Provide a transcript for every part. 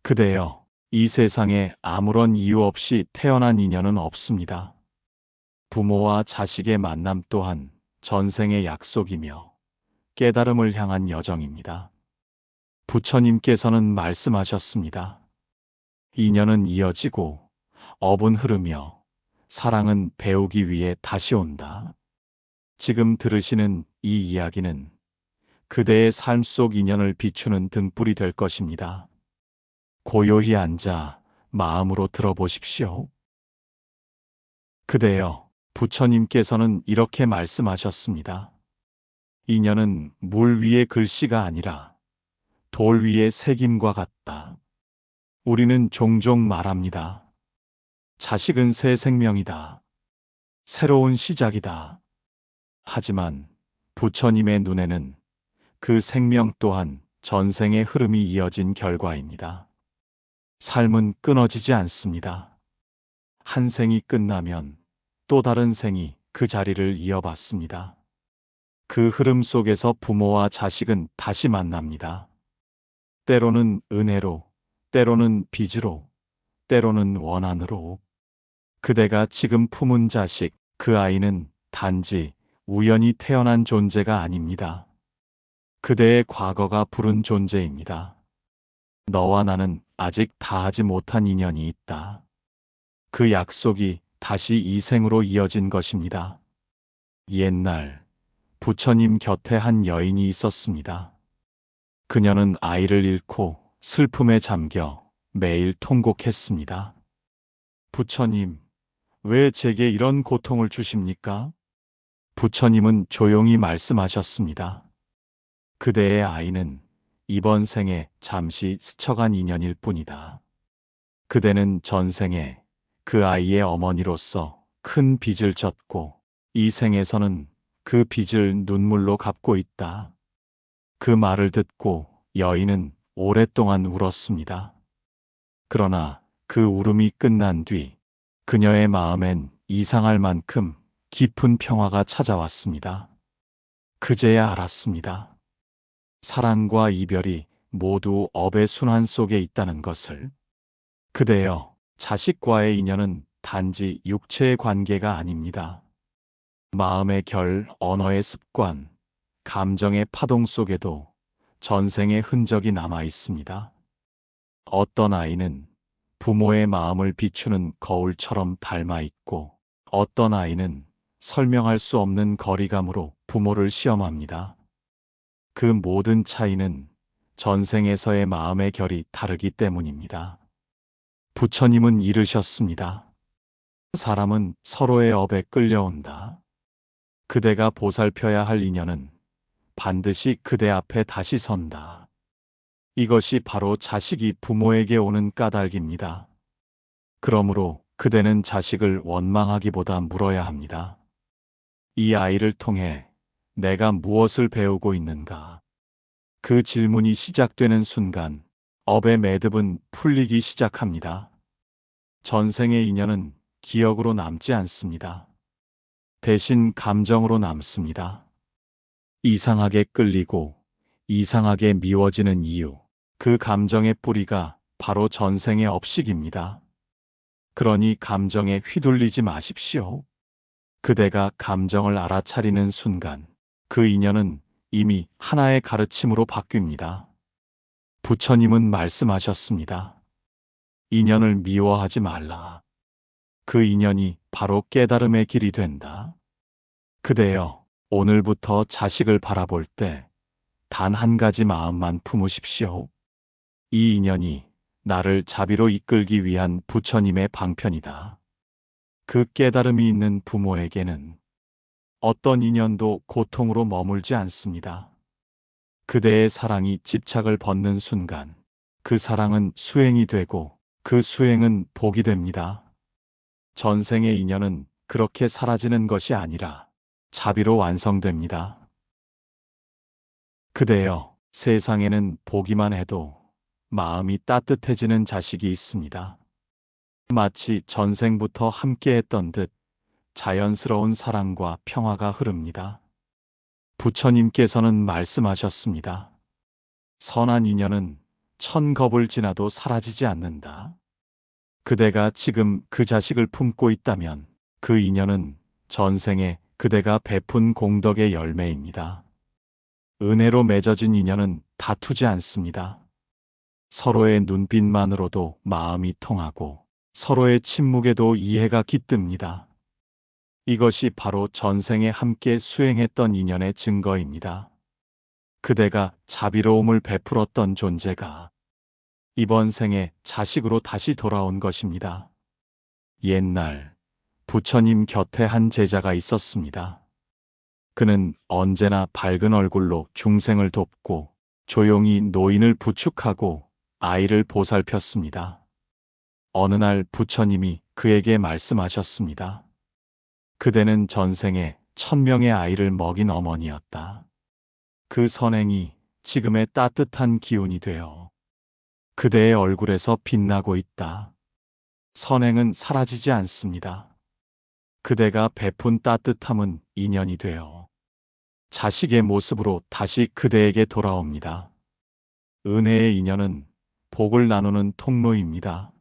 그대여, 이 세상에 아무런 이유 없이 태어난 인연은 없습니다. 부모와 자식의 만남 또한 전생의 약속이며 깨달음을 향한 여정입니다. 부처님께서는 말씀하셨습니다. 인연은 이어지고 업은 흐르며 사랑은 배우기 위해 다시 온다. 지금 들으시는 이 이야기는 그대의 삶 속 인연을 비추는 등불이 될 것입니다. 고요히 앉아 마음으로 들어보십시오. 그대여, 부처님께서는 이렇게 말씀하셨습니다. 인연은 물 위의 글씨가 아니라 돌 위의 새김과 같다. 우리는 종종 말합니다. 자식은 새 생명이다. 새로운 시작이다. 하지만 부처님의 눈에는 그 생명 또한 전생의 흐름이 이어진 결과입니다. 삶은 끊어지지 않습니다. 한 생이 끝나면 또 다른 생이 그 자리를 이어받습니다. 그 흐름 속에서 부모와 자식은 다시 만납니다. 때로는 은혜로, 때로는 빚으로, 때로는 원한으로. 그대가 지금 품은 자식, 그 아이는 단지 우연히 태어난 존재가 아닙니다. 그대의 과거가 부른 존재입니다. 너와 나는 아직 다하지 못한 인연이 있다. 그 약속이 다시 이 생으로 이어진 것입니다. 옛날 부처님 곁에 한 여인이 있었습니다. 그녀는 아이를 잃고 슬픔에 잠겨 매일 통곡했습니다. 부처님, 왜 제게 이런 고통을 주십니까? 부처님은 조용히 말씀하셨습니다. 그대의 아이는 이번 생에 잠시 스쳐간 인연일 뿐이다. 그대는 전생에 그 아이의 어머니로서 큰 빚을 졌고 이 생에서는 그 빚을 눈물로 갚고 있다. 그 말을 듣고 여인은 오랫동안 울었습니다. 그러나 그 울음이 끝난 뒤 그녀의 마음엔 이상할 만큼 깊은 평화가 찾아왔습니다. 그제야 알았습니다. 사랑과 이별이 모두 업의 순환 속에 있다는 것을. 그대여, 자식과의 인연은 단지 육체의 관계가 아닙니다. 마음의 결, 언어의 습관, 감정의 파동 속에도 전생의 흔적이 남아 있습니다. 어떤 아이는 부모의 마음을 비추는 거울처럼 닮아 있고, 어떤 아이는 설명할 수 없는 거리감으로 부모를 시험합니다. 그 모든 차이는 전생에서의 마음의 결이 다르기 때문입니다. 부처님은 이르셨습니다. 사람은 서로의 업에 끌려온다. 그대가 보살펴야 할 인연은 반드시 그대 앞에 다시 선다. 이것이 바로 자식이 부모에게 오는 까닭입니다. 그러므로 그대는 자식을 원망하기보다 물어야 합니다. 이 아이를 통해 내가 무엇을 배우고 있는가? 그 질문이 시작되는 순간 업의 매듭은 풀리기 시작합니다. 전생의 인연은 기억으로 남지 않습니다. 대신 감정으로 남습니다. 이상하게 끌리고 이상하게 미워지는 이유, 그 감정의 뿌리가 바로 전생의 업식입니다. 그러니 감정에 휘둘리지 마십시오. 그대가 감정을 알아차리는 순간 그 인연은 이미 하나의 가르침으로 바뀝니다. 부처님은 말씀하셨습니다. 인연을 미워하지 말라. 그 인연이 바로 깨달음의 길이 된다. 그대여, 오늘부터 자식을 바라볼 때 단 한 가지 마음만 품으십시오. 이 인연이 나를 자비로 이끌기 위한 부처님의 방편이다. 그 깨달음이 있는 부모에게는 어떤 인연도 고통으로 머물지 않습니다. 그대의 사랑이 집착을 벗는 순간 그 사랑은 수행이 되고 그 수행은 복이 됩니다. 전생의 인연은 그렇게 사라지는 것이 아니라 자비로 완성됩니다. 그대여, 세상에는 보기만 해도 마음이 따뜻해지는 자식이 있습니다. 마치 전생부터 함께했던 듯 자연스러운 사랑과 평화가 흐릅니다. 부처님께서는 말씀하셨습니다. 선한 인연은 천겁을 지나도 사라지지 않는다. 그대가 지금 그 자식을 품고 있다면 그 인연은 전생에 그대가 베푼 공덕의 열매입니다. 은혜로 맺어진 인연은 다투지 않습니다. 서로의 눈빛만으로도 마음이 통하고 서로의 침묵에도 이해가 깃듭니다. 이것이 바로 전생에 함께 수행했던 인연의 증거입니다. 그대가 자비로움을 베풀었던 존재가 이번 생에 자식으로 다시 돌아온 것입니다. 옛날 부처님 곁에 한 제자가 있었습니다. 그는 언제나 밝은 얼굴로 중생을 돕고 조용히 노인을 부축하고 아이를 보살폈습니다. 어느 날 부처님이 그에게 말씀하셨습니다. 그대는 전생에 1000명의 아이를 먹인 어머니였다. 그 선행이 지금의 따뜻한 기운이 되어 그대의 얼굴에서 빛나고 있다. 선행은 사라지지 않습니다. 그대가 베푼 따뜻함은 인연이 되어 자식의 모습으로 다시 그대에게 돌아옵니다. 은혜의 인연은 복을 나누는 통로입니다.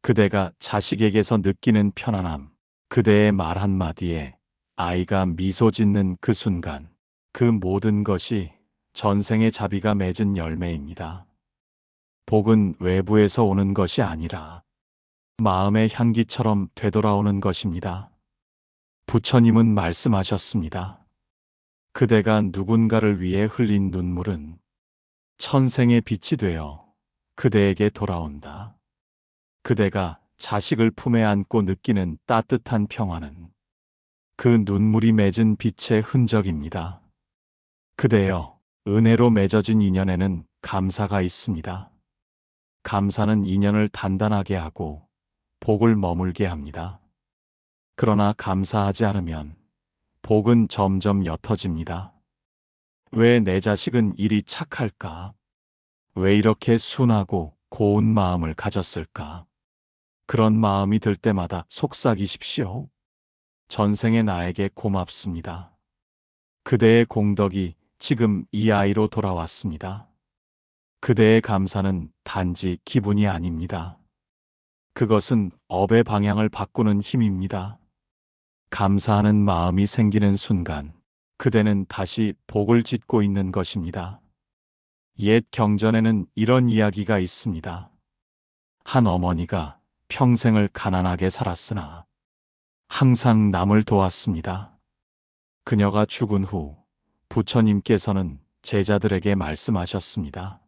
그대가 자식에게서 느끼는 편안함, 그대의 말 한마디에 아이가 미소 짓는 그 순간, 그 모든 것이 전생의 자비가 맺은 열매입니다. 복은 외부에서 오는 것이 아니라 마음의 향기처럼 되돌아오는 것입니다. 부처님은 말씀하셨습니다. 그대가 누군가를 위해 흘린 눈물은 천생의 빛이 되어 그대에게 돌아온다. 그대가 자식을 품에 안고 느끼는 따뜻한 평화는 그 눈물이 맺은 빛의 흔적입니다. 그대여, 은혜로 맺어진 인연에는 감사가 있습니다. 감사는 인연을 단단하게 하고 복을 머물게 합니다. 그러나 감사하지 않으면 복은 점점 옅어집니다. 왜 내 자식은 이리 착할까? 왜 이렇게 순하고 고운 마음을 가졌을까? 그런 마음이 들 때마다 속삭이십시오. 전생의 나에게 고맙습니다. 그대의 공덕이 지금 이 아이로 돌아왔습니다. 그대의 감사는 단지 기분이 아닙니다. 그것은 업의 방향을 바꾸는 힘입니다. 감사하는 마음이 생기는 순간 그대는 다시 복을 짓고 있는 것입니다. 옛 경전에는 이런 이야기가 있습니다. 한 어머니가 평생을 가난하게 살았으나 항상 남을 도왔습니다. 그녀가 죽은 후 부처님께서는 제자들에게 말씀하셨습니다.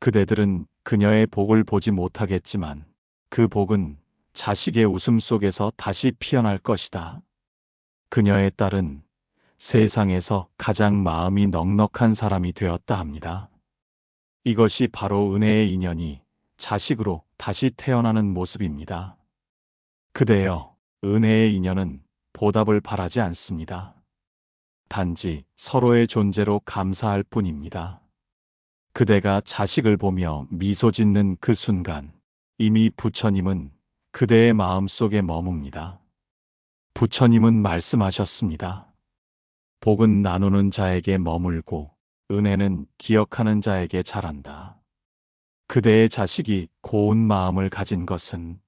그대들은 그녀의 복을 보지 못하겠지만 그 복은 자식의 웃음 속에서 다시 피어날 것이다. 그녀의 딸은 세상에서 가장 마음이 넉넉한 사람이 되었다 합니다. 이것이 바로 은혜의 인연이 자식으로 다시 태어나는 모습입니다. 그대여, 은혜의 인연은 보답을 바라지 않습니다. 단지 서로의 존재로 감사할 뿐입니다. 그대가 자식을 보며 미소 짓는 그 순간 이미 부처님은 그대의 마음 속에 머뭅니다. 부처님은 말씀하셨습니다. 복은 나누는 자에게 머물고 은혜는 기억하는 자에게 자란다. 그대의 자식이 고운 마음을 가진 것은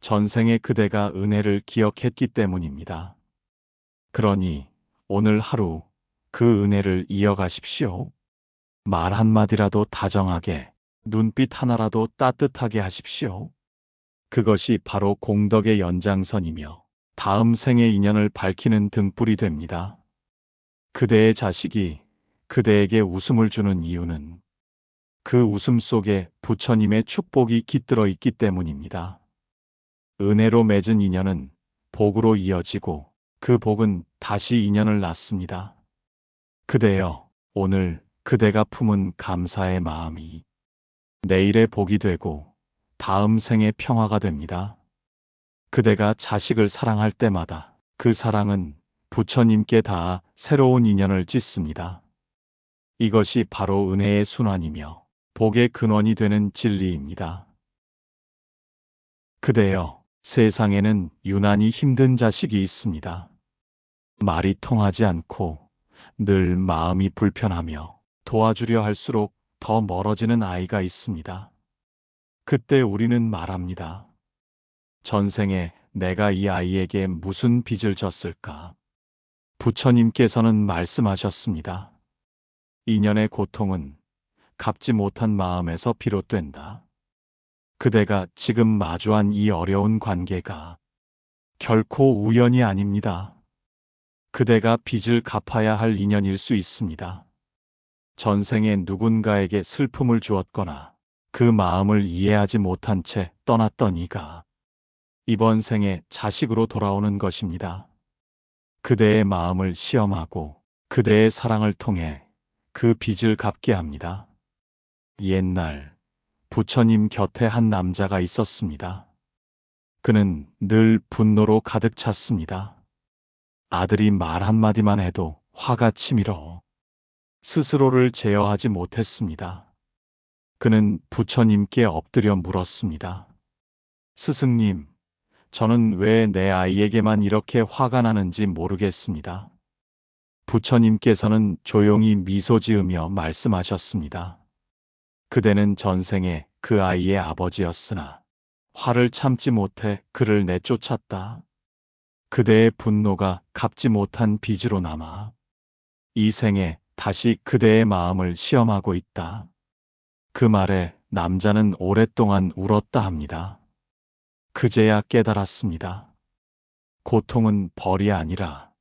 전생에 그대가 은혜를 기억했기 때문입니다. 그러니 오늘 하루 그 은혜를 이어가십시오. 말 한마디라도 다정하게, 눈빛 하나라도 따뜻하게 하십시오. 그것이 바로 공덕의 연장선이며 다음 생의 인연을 밝히는 등불이 됩니다. 그대의 자식이 그대에게 웃음을 주는 이유는 그 웃음 속에 부처님의 축복이 깃들어 있기 때문입니다. 은혜로 맺은 인연은 복으로 이어지고 그 복은 다시 인연을 낳습니다. 그대여, 오늘 그대가 품은 감사의 마음이 내일의 복이 되고 다음 생의 평화가 됩니다. 그대가 자식을 사랑할 때마다 그 사랑은 부처님께 닿아 새로운 인연을 짓습니다. 이것이 바로 은혜의 순환이며 복의 근원이 되는 진리입니다. 그대여, 세상에는 유난히 힘든 자식이 있습니다. 말이 통하지 않고 늘 마음이 불편하며 도와주려 할수록 더 멀어지는 아이가 있습니다. 그때 우리는 말합니다. 전생에 내가 이 아이에게 무슨 빚을 졌을까? 부처님께서는 말씀하셨습니다. 인연의 고통은 갚지 못한 마음에서 비롯된다. 그대가 지금 마주한 이 어려운 관계가 결코 우연이 아닙니다. 그대가 빚을 갚아야 할 인연일 수 있습니다. 전생에 누군가에게 슬픔을 주었거나 그 마음을 이해하지 못한 채 떠났던 이가 이번 생에 자식으로 돌아오는 것입니다. 그대의 마음을 시험하고 그대의 사랑을 통해 그 빚을 갚게 합니다. 옛날 부처님 곁에 한 남자가 있었습니다. 그는 늘 분노로 가득 찼습니다. 아들이 말 한마디만 해도 화가 치밀어 스스로를 제어하지 못했습니다. 그는 부처님께 엎드려 물었습니다. 스승님, 저는 왜 내 아이에게만 이렇게 화가 나는지 모르겠습니다. 부처님께서는 조용히 미소 지으며 말씀하셨습니다. 그대는 전생에 그 아이의 아버지였으나 화를 참지 못해 그를 내쫓았다. 그대의 분노가 갚지 못한 빚으로 남아 이 생에 다시 그대의 마음을 시험하고 있다. 그 말에 남자는 오랫동안 울었다 합니다. 그제야 깨달았습니다. 고통은 벌이 아니라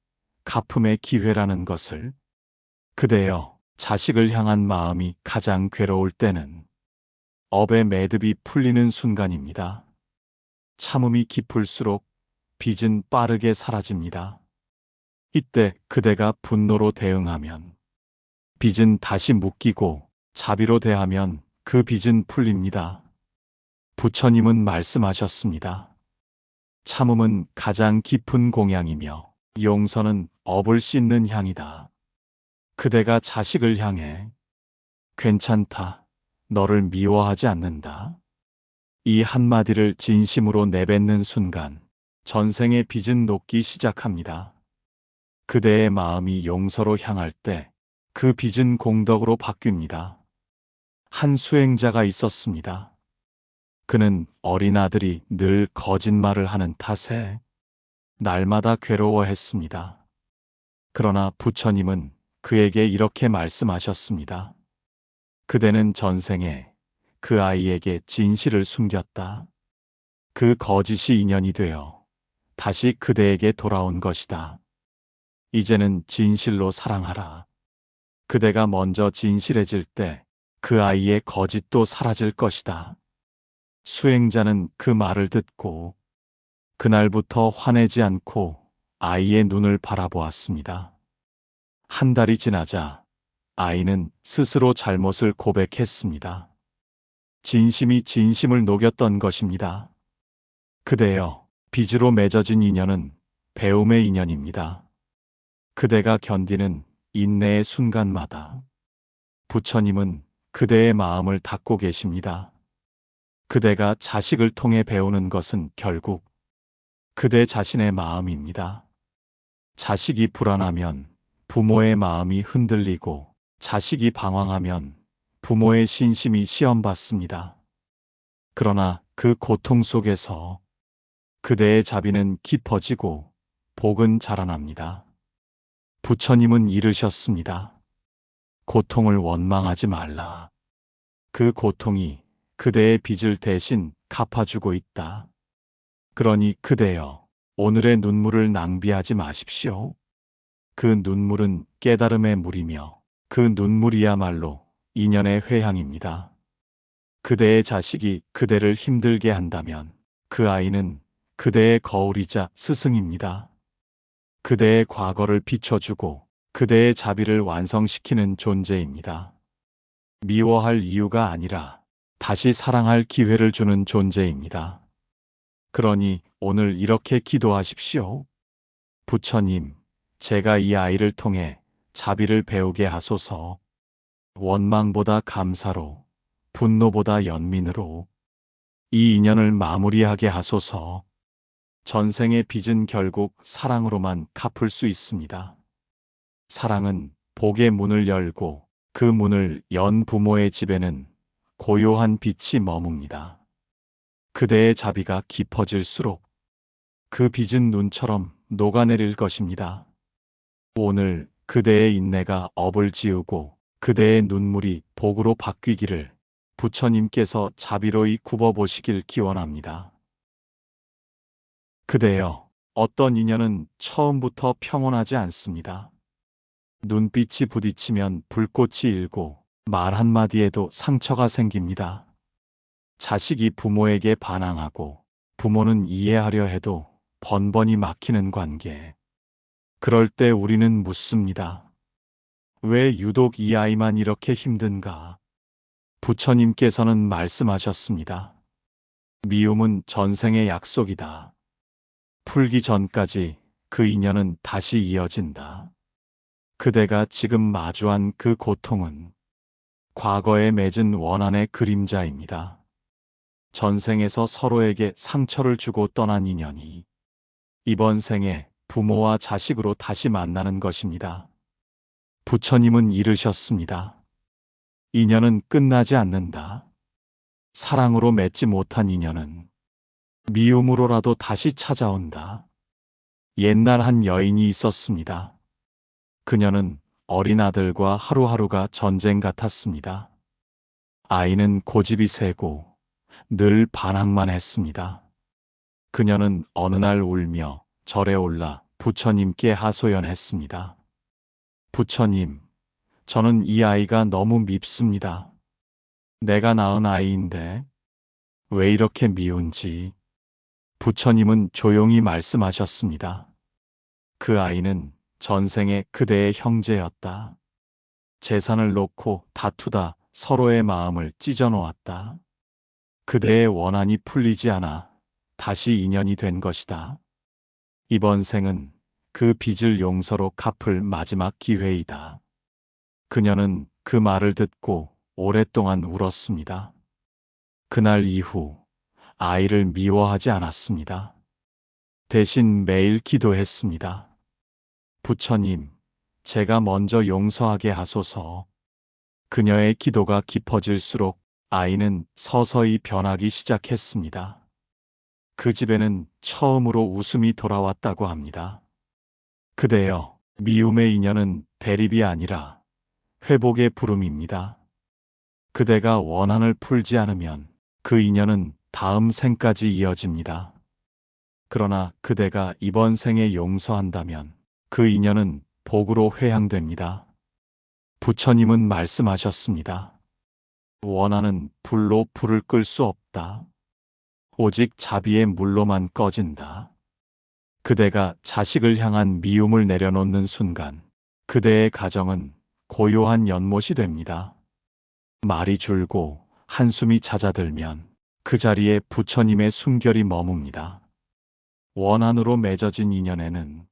갚음의 기회라는 것을. 그대여, 자식을 향한 마음이 가장 괴로울 때는 업의 매듭이 풀리는 순간입니다. 참음이 깊을수록 빚은 빠르게 사라집니다. 이때 그대가 분노로 대응하면 빚은 다시 묶이고 자비로 대하면 그 빚은 풀립니다. 부처님은 말씀하셨습니다. 참음은 가장 깊은 공양이며 용서는 업을 씻는 향이다. 그대가 자식을 향해 괜찮다, 너를 미워하지 않는다. 이 한마디를 진심으로 내뱉는 순간 전생의 빚은 녹기 시작합니다. 그대의 마음이 용서로 향할 때 그 빚은 공덕으로 바뀝니다. 한 수행자가 있었습니다. 그는 어린 아들이 늘 거짓말을 하는 탓에 날마다 괴로워했습니다. 그러나 부처님은 그에게 이렇게 말씀하셨습니다. 그대는 전생에 그 아이에게 진실을 숨겼다. 그 거짓이 인연이 되어 다시 그대에게 돌아온 것이다. 이제는 진실로 사랑하라. 그대가 먼저 진실해질 때 그 아이의 거짓도 사라질 것이다. 수행자는 그 말을 듣고 그날부터 화내지 않고 아이의 눈을 바라보았습니다. 한 달이 지나자 아이는 스스로 잘못을 고백했습니다. 진심이 진심을 녹였던 것입니다. 그대여, 빚으로 맺어진 인연은 배움의 인연입니다. 그대가 견디는 인내의 순간마다 부처님은 그대의 마음을 닫고 계십니다. 그대가 자식을 통해 배우는 것은 결국 그대 자신의 마음입니다. 자식이 불안하면 부모의 마음이 흔들리고 자식이 방황하면 부모의 신심이 시험받습니다. 그러나 그 고통 속에서 그대의 자비는 깊어지고 복은 자라납니다. 부처님은 이르셨습니다. 고통을 원망하지 말라. 그 고통이 그대의 빚을 대신 갚아주고 있다. 그러니 그대여, 오늘의 눈물을 낭비하지 마십시오. 그 눈물은 깨달음의 물이며 그 눈물이야말로 인연의 회향입니다. 그대의 자식이 그대를 힘들게 한다면 그 아이는 그대의 거울이자 스승입니다. 그대의 과거를 비춰주고 그대의 자비를 완성시키는 존재입니다. 미워할 이유가 아니라 다시 사랑할 기회를 주는 존재입니다. 그러니 오늘 이렇게 기도하십시오. 부처님, 제가 이 아이를 통해 자비를 배우게 하소서. 원망보다 감사로, 분노보다 연민으로 이 인연을 마무리하게 하소서. 전생의 빚은 결국 사랑으로만 갚을 수 있습니다. 사랑은 복의 문을 열고 그 문을 연 부모의 집에는 고요한 빛이 머뭅니다. 그대의 자비가 깊어질수록 그 빚은 눈처럼 녹아내릴 것입니다. 오늘 그대의 인내가 업을 지우고 그대의 눈물이 복으로 바뀌기를 부처님께서 자비로이 굽어보시길 기원합니다. 그대여, 어떤 인연은 처음부터 평온하지 않습니다. 눈빛이 부딪히면 불꽃이 일고 말 한마디에도 상처가 생깁니다. 자식이 부모에게 반항하고 부모는 이해하려 해도 번번이 막히는 관계. 그럴 때 우리는 묻습니다. 왜 유독 이 아이만 이렇게 힘든가? 부처님께서는 말씀하셨습니다. 미움은 전생의 약속이다. 풀기 전까지 그 인연은 다시 이어진다. 그대가 지금 마주한 그 고통은 과거에 맺은 원한의 그림자입니다. 전생에서 서로에게 상처를 주고 떠난 인연이 이번 생에 부모와 자식으로 다시 만나는 것입니다. 부처님은 이르셨습니다. 인연은 끝나지 않는다. 사랑으로 맺지 못한 인연은 미움으로라도 다시 찾아온다. 옛날 한 여인이 있었습니다. 그녀는 어린 아들과 하루하루가 전쟁 같았습니다. 아이는 고집이 세고 늘 반항만 했습니다. 그녀는 어느 날 울며 절에 올라 부처님께 하소연했습니다. 부처님, 저는 이 아이가 너무 밉습니다. 내가 낳은 아이인데 왜 이렇게 미운지. 부처님은 조용히 말씀하셨습니다. 그 아이는 전생에 그대의 형제였다. 재산을 놓고 다투다 서로의 마음을 찢어놓았다. 그대의 원한이 풀리지 않아 다시 인연이 된 것이다. 이번 생은 그 빚을 용서로 갚을 마지막 기회이다. 그녀는 그 말을 듣고 오랫동안 울었습니다. 그날 이후 아이를 미워하지 않았습니다. 대신 매일 기도했습니다. 부처님, 제가 먼저 용서하게 하소서. 그녀의 기도가 깊어질수록 아이는 서서히 변하기 시작했습니다. 그 집에는 처음으로 웃음이 돌아왔다고 합니다. 그대여, 미움의 인연은 대립이 아니라 회복의 부름입니다. 그대가 원한을 풀지 않으면 그 인연은 다음 생까지 이어집니다. 그러나 그대가 이번 생에 용서한다면 그 인연은 복으로 회양됩니다. 부처님은 말씀하셨습니다. 원한은 불로 불을 끌 수 없다. 오직 자비의 물로만 꺼진다. 그대가 자식을 향한 미움을 내려놓는 순간 그대의 가정은 고요한 연못이 됩니다. 말이 줄고 한숨이 잦아들면 그 자리에 부처님의 숨결이 머뭅니다. 원한으로 맺어진 인연에는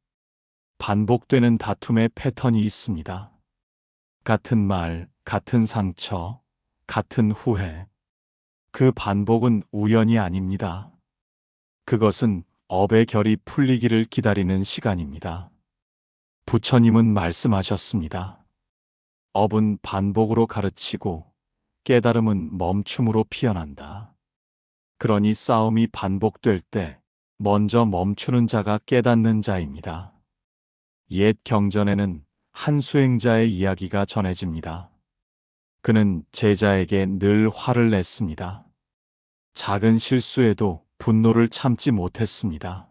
반복되는 다툼의 패턴이 있습니다. 같은 말, 같은 상처, 같은 후회. 그 반복은 우연이 아닙니다. 그것은 업의 결이 풀리기를 기다리는 시간입니다. 부처님은 말씀하셨습니다. 업은 반복으로 가르치고 깨달음은 멈춤으로 피어난다. 그러니 싸움이 반복될 때 먼저 멈추는 자가 깨닫는 자입니다. 옛 경전에는 한 수행자의 이야기가 전해집니다. 그는 제자에게 늘 화를 냈습니다. 작은 실수에도 분노를 참지 못했습니다.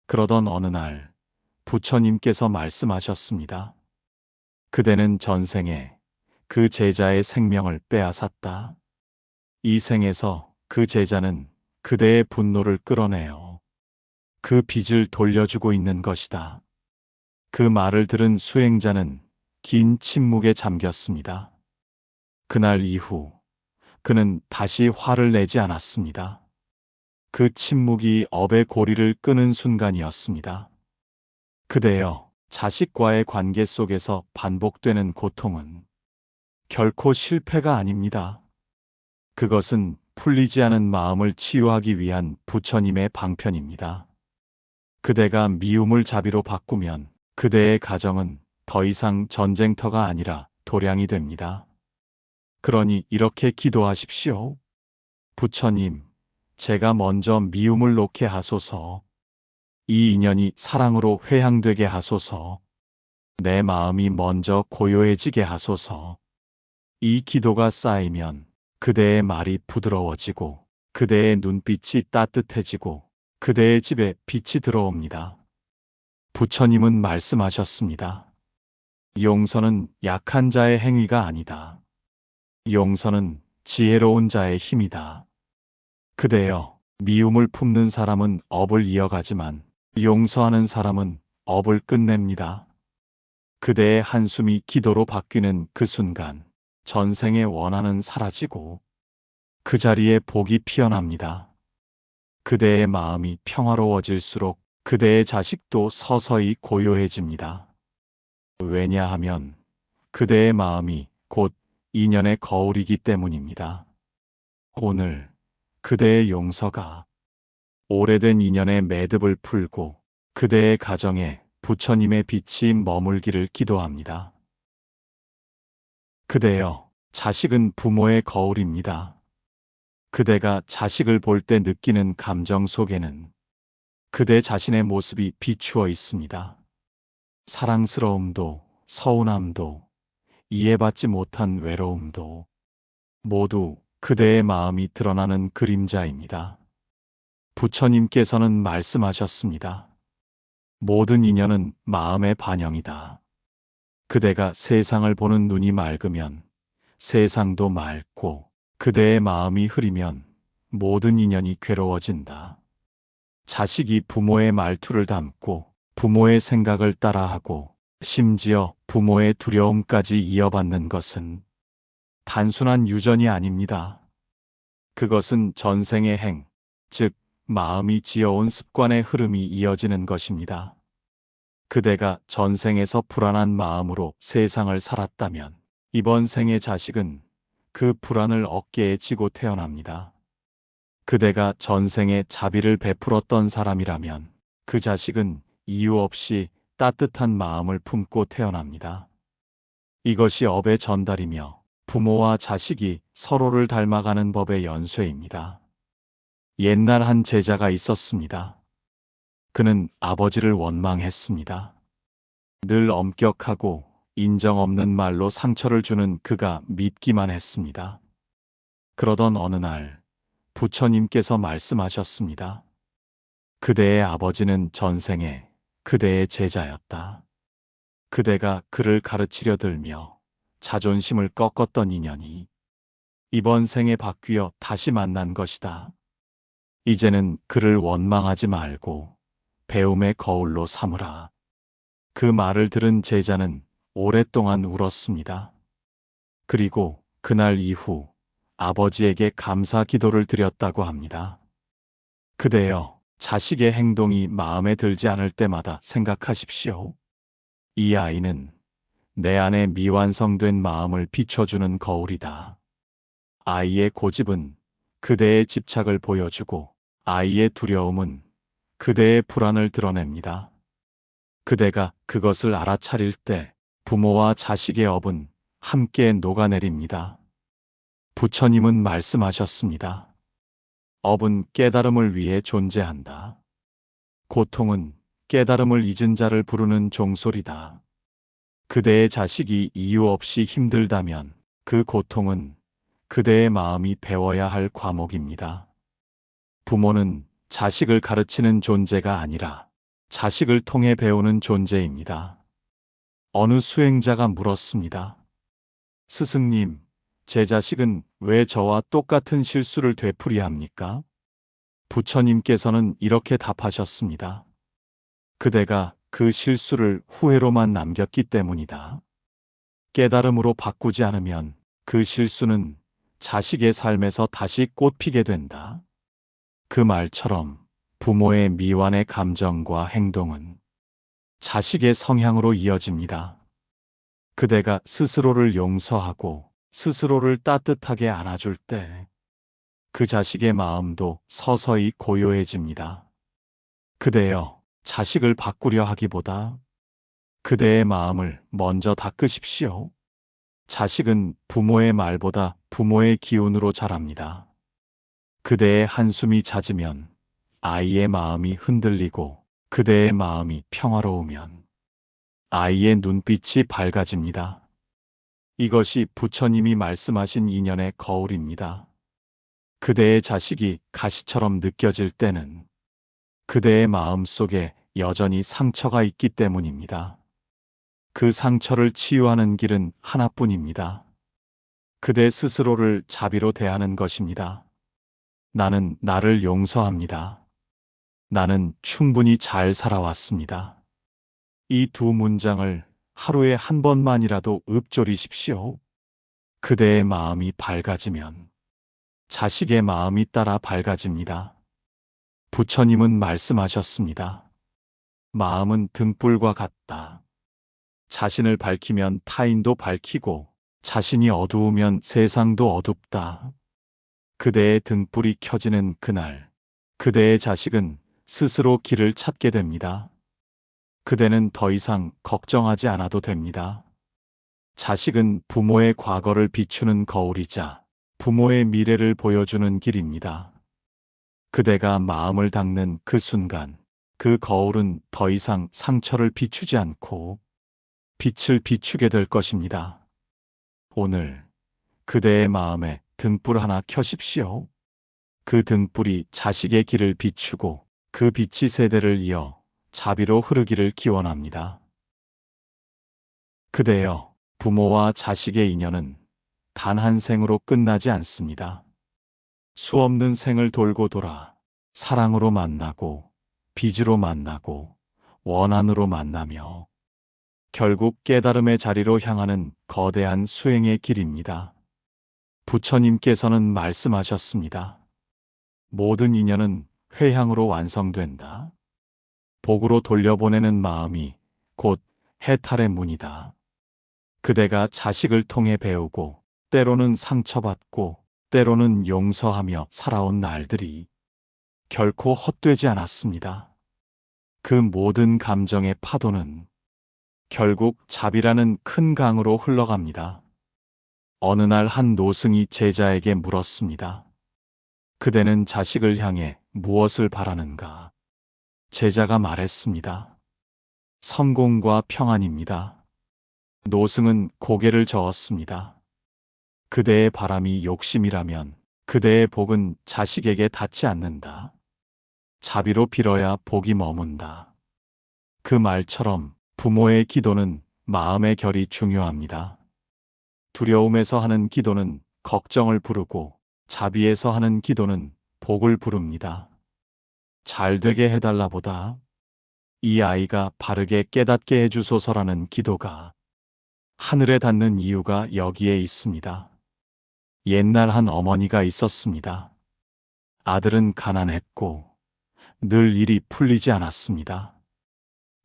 그러던 어느 날 부처님께서 말씀하셨습니다. 그대는 전생에 그 제자의 생명을 빼앗았다. 이 생에서 그 제자는 그대의 분노를 끌어내어 그 빚을 돌려주고 있는 것이다. 그 말을 들은 수행자는 긴 침묵에 잠겼습니다. 그날 이후 그는 다시 화를 내지 않았습니다. 그 침묵이 업의 고리를 끄는 순간이었습니다. 그대여, 자식과의 관계 속에서 반복되는 고통은 결코 실패가 아닙니다. 그것은 풀리지 않은 마음을 치유하기 위한 부처님의 방편입니다. 그대가 미움을 자비로 바꾸면 그대의 가정은 더 이상 전쟁터가 아니라 도량이 됩니다. 그러니 이렇게 기도하십시오. 부처님, 제가 먼저 미움을 놓게 하소서. 이 인연이 사랑으로 회향되게 하소서. 내 마음이 먼저 고요해지게 하소서. 이 기도가 쌓이면 그대의 말이 부드러워지고 그대의 눈빛이 따뜻해지고 그대의 집에 빛이 들어옵니다. 부처님은 말씀하셨습니다. 용서는 약한 자의 행위가 아니다. 용서는 지혜로운 자의 힘이다. 그대여, 미움을 품는 사람은 업을 이어가지만 용서하는 사람은 업을 끝냅니다. 그대의 한숨이 기도로 바뀌는 그 순간 전생의 원한은 사라지고 그 자리에 복이 피어납니다. 그대의 마음이 평화로워질수록 그대의 자식도 서서히 고요해집니다. 왜냐하면 그대의 마음이 곧 인연의 거울이기 때문입니다. 오늘 그대의 용서가 오래된 인연의 매듭을 풀고 그대의 가정에 부처님의 빛이 머물기를 기도합니다. 그대여, 자식은 부모의 거울입니다. 그대가 자식을 볼 때 느끼는 감정 속에는 그대 자신의 모습이 비추어 있습니다. 사랑스러움도, 서운함도, 이해받지 못한 외로움도 모두 그대의 마음이 드러나는 그림자입니다. 부처님께서는 말씀하셨습니다. 모든 인연은 마음의 반영이다. 그대가 세상을 보는 눈이 맑으면 세상도 맑고 그대의 마음이 흐리면 모든 인연이 괴로워진다. 자식이 부모의 말투를 담고 부모의 생각을 따라하고 심지어 부모의 두려움까지 이어받는 것은 단순한 유전이 아닙니다. 그것은 전생의 행, 즉 마음이 지어온 습관의 흐름이 이어지는 것입니다. 그대가 전생에서 불안한 마음으로 세상을 살았다면 이번 생의 자식은 그 불안을 어깨에 지고 태어납니다. 그대가 전생에 자비를 베풀었던 사람이라면 그 자식은 이유 없이 따뜻한 마음을 품고 태어납니다. 이것이 업의 전달이며 부모와 자식이 서로를 닮아가는 법의 연쇄입니다. 옛날 한 제자가 있었습니다. 그는 아버지를 원망했습니다. 늘 엄격하고 인정 없는 말로 상처를 주는 그가 믿기만 했습니다. 그러던 어느 날 부처님께서 말씀하셨습니다. 그대의 아버지는 전생에 그대의 제자였다. 그대가 그를 가르치려 들며 자존심을 꺾었던 인연이 이번 생에 바뀌어 다시 만난 것이다. 이제는 그를 원망하지 말고 배움의 거울로 삼으라. 그 말을 들은 제자는 오랫동안 울었습니다. 그리고 그날 이후 아버지에게 감사 기도를 드렸다고 합니다. 그대여, 자식의 행동이 마음에 들지 않을 때마다 생각하십시오. 이 아이는 내 안에 미완성된 마음을 비춰주는 거울이다. 아이의 고집은 그대의 집착을 보여주고 아이의 두려움은 그대의 불안을 드러냅니다. 그대가 그것을 알아차릴 때 부모와 자식의 업은 함께 녹아내립니다. 부처님은 말씀하셨습니다. 업은 깨달음을 위해 존재한다. 고통은 깨달음을 잊은 자를 부르는 종소리다. 그대의 자식이 이유 없이 힘들다면 그 고통은 그대의 마음이 배워야 할 과목입니다. 부모는 자식을 가르치는 존재가 아니라 자식을 통해 배우는 존재입니다. 어느 수행자가 물었습니다. 스승님, 제 자식은 왜 저와 똑같은 실수를 되풀이야 합니까? 부처님께서는 이렇게 답하셨습니다. 그대가 그 실수를 후회로만 남겼기 때문이다. 깨달음으로 바꾸지 않으면 그 실수는 자식의 삶에서 다시 꽃피게 된다. 그 말처럼 부모의 미완의 감정과 행동은 자식의 성향으로 이어집니다. 그대가 스스로를 용서하고 스스로를 따뜻하게 안아줄 때 그 자식의 마음도 서서히 고요해집니다. 그대여, 자식을 바꾸려 하기보다 그대의 마음을 먼저 닦으십시오. 자식은 부모의 말보다 부모의 기운으로 자랍니다. 그대의 한숨이 잦으면 아이의 마음이 흔들리고 그대의 마음이 평화로우면 아이의 눈빛이 밝아집니다. 이것이 부처님이 말씀하신 인연의 거울입니다. 그대의 자식이 가시처럼 느껴질 때는 그대의 마음 속에 여전히 상처가 있기 때문입니다. 그 상처를 치유하는 길은 하나뿐입니다. 그대 스스로를 자비로 대하는 것입니다. 나는 나를 용서합니다. 나는 충분히 잘 살아왔습니다. 이 두 문장을 하루에 한 번만이라도 읊조리십시오. 그대의 마음이 밝아지면 자식의 마음이 따라 밝아집니다. 부처님은 말씀하셨습니다. 마음은 등불과 같다. 자신을 밝히면 타인도 밝히고 자신이 어두우면 세상도 어둡다. 그대의 등불이 켜지는 그날, 그대의 자식은 스스로 길을 찾게 됩니다. 그대는 더 이상 걱정하지 않아도 됩니다. 자식은 부모의 과거를 비추는 거울이자 부모의 미래를 보여주는 길입니다. 그대가 마음을 닦는 그 순간, 그 거울은 더 이상 상처를 비추지 않고 빛을 비추게 될 것입니다. 오늘 그대의 마음에 등불 하나 켜십시오. 그 등불이 자식의 길을 비추고 그 빛이 세대를 이어 자비로 흐르기를 기원합니다. 그대여, 부모와 자식의 인연은 단 한 생으로 끝나지 않습니다. 수없는 생을 돌고 돌아 사랑으로 만나고 빚으로 만나고 원한으로 만나며 결국 깨달음의 자리로 향하는 거대한 수행의 길입니다. 부처님께서는 말씀하셨습니다. 모든 인연은 회향으로 완성된다. 복으로 돌려보내는 마음이 곧 해탈의 문이다. 그대가 자식을 통해 배우고 때로는 상처받고 때로는 용서하며 살아온 날들이 결코 헛되지 않았습니다. 그 모든 감정의 파도는 결국 자비라는 큰 강으로 흘러갑니다. 어느 날 한 노승이 제자에게 물었습니다. 그대는 자식을 향해 무엇을 바라는가? 제자가 말했습니다. 성공과 평안입니다. 노승은 고개를 저었습니다. 그대의 바람이 욕심이라면 그대의 복은 자식에게 닿지 않는다. 자비로 빌어야 복이 머문다. 그 말처럼 부모의 기도는 마음의 결이 중요합니다. 두려움에서 하는 기도는 걱정을 부르고 자비에서 하는 기도는 복을 부릅니다. 잘 되게 해달라보다 이 아이가 바르게 깨닫게 해주소서라는 기도가 하늘에 닿는 이유가 여기에 있습니다. 옛날 한 어머니가 있었습니다. 아들은 가난했고 늘 일이 풀리지 않았습니다.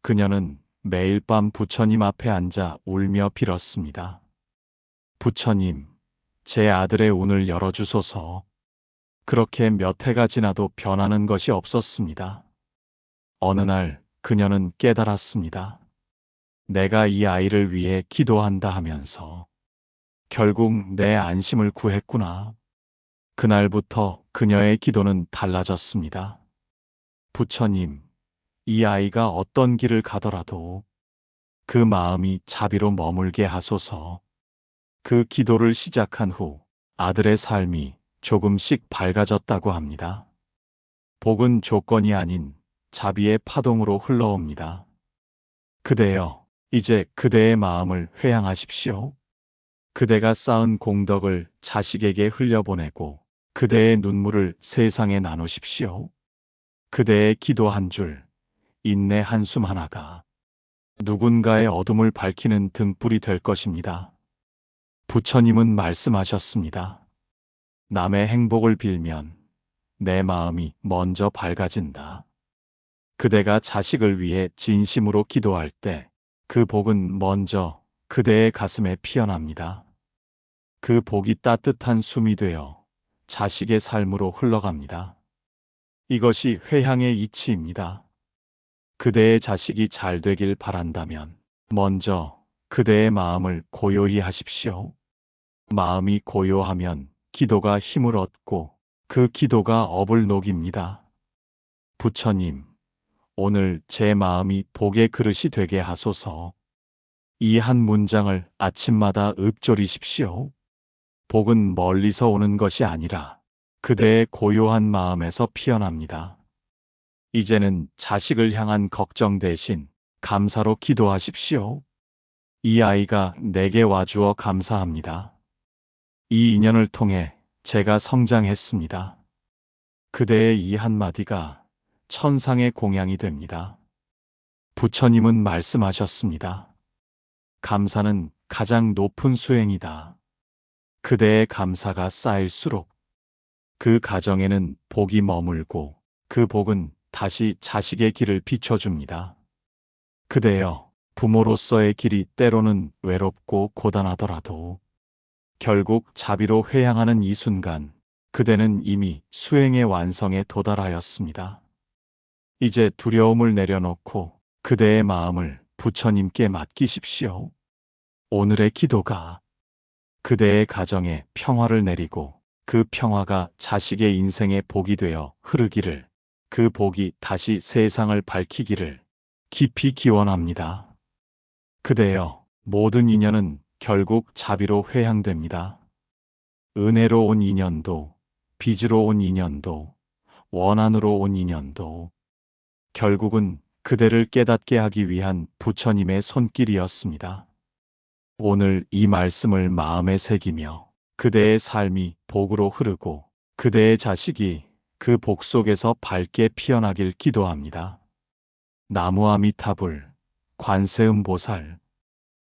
그녀는 매일 밤 부처님 앞에 앉아 울며 빌었습니다. 부처님, 제 아들의 운을 열어주소서. 그렇게 몇 해가 지나도 변하는 것이 없었습니다. 어느 날 그녀는 깨달았습니다. 내가 이 아이를 위해 기도한다 하면서 결국 내 안심을 구했구나. 그날부터 그녀의 기도는 달라졌습니다. 부처님, 이 아이가 어떤 길을 가더라도 그 마음이 자비로 머물게 하소서. 그 기도를 시작한 후 아들의 삶이 조금씩 밝아졌다고 합니다. 복은 조건이 아닌 자비의 파동으로 흘러옵니다. 그대여, 이제 그대의 마음을 회양하십시오. 그대가 쌓은 공덕을 자식에게 흘려보내고 그대의 눈물을 세상에 나누십시오. 그대의 기도 한 줄, 인내 한숨 하나가 누군가의 어둠을 밝히는 등불이 될 것입니다. 부처님은 말씀하셨습니다. 남의 행복을 빌면 내 마음이 먼저 밝아진다. 그대가 자식을 위해 진심으로 기도할 때 그 복은 먼저 그대의 가슴에 피어납니다. 그 복이 따뜻한 숨이 되어 자식의 삶으로 흘러갑니다. 이것이 회향의 이치입니다. 그대의 자식이 잘 되길 바란다면 먼저 그대의 마음을 고요히 하십시오. 마음이 고요하면 기도가 힘을 얻고 그 기도가 업을 녹입니다. 부처님, 오늘 제 마음이 복의 그릇이 되게 하소서. 이 한 문장을 아침마다 읊조리십시오. 복은 멀리서 오는 것이 아니라 그대의 고요한 마음에서 피어납니다. 이제는 자식을 향한 걱정 대신 감사로 기도하십시오. 이 아이가 내게 와주어 감사합니다. 이 인연을 통해 제가 성장했습니다. 그대의 이 한마디가 천상의 공양이 됩니다. 부처님은 말씀하셨습니다. 감사는 가장 높은 수행이다. 그대의 감사가 쌓일수록 그 가정에는 복이 머물고 그 복은 다시 자식의 길을 비춰줍니다. 그대여, 부모로서의 길이 때로는 외롭고 고단하더라도 결국 자비로 회양하는 이 순간 그대는 이미 수행의 완성에 도달하였습니다. 이제 두려움을 내려놓고 그대의 마음을 부처님께 맡기십시오. 오늘의 기도가 그대의 가정에 평화를 내리고 그 평화가 자식의 인생의 복이 되어 흐르기를, 그 복이 다시 세상을 밝히기를 깊이 기원합니다. 그대여, 모든 인연은 결국 자비로 회양됩니다. 은혜로 온 인연도, 빚으로 온 인연도, 원한으로 온 인연도 결국은 그대를 깨닫게 하기 위한 부처님의 손길이었습니다. 오늘 이 말씀을 마음에 새기며 그대의 삶이 복으로 흐르고 그대의 자식이 그 복 속에서 밝게 피어나길 기도합니다. 나무 아미타불, 관세음보살.